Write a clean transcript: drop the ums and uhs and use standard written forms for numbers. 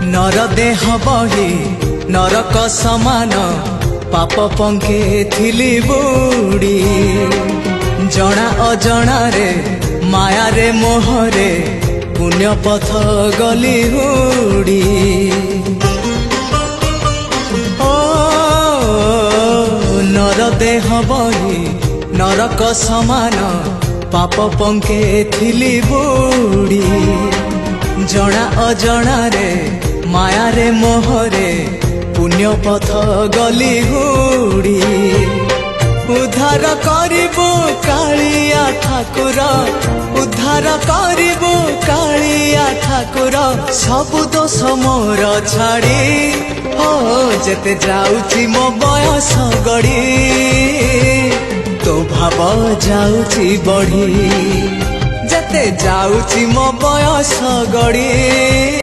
नर देह बही नरक समान पाप पंके थिली बुड़ी जना अजना रे माया रे मोहरे पुण्य पथ गली हुड़ी ओ नर देह बही नरक समान पाप पंके थिली बुड़ी जना अजना रे माया रे मोहरे पुण्य पथ गली हुड़ी उद्धार करिबो कालिया ठाकुर उद्धार करिबो कालिया ठाकुर सबु दोष मोर छाड़ी हो जेते जाउची मो बयस गड़ी तो भाव जाउची बढ़ी जेते जाउची मो बयस गड़ी।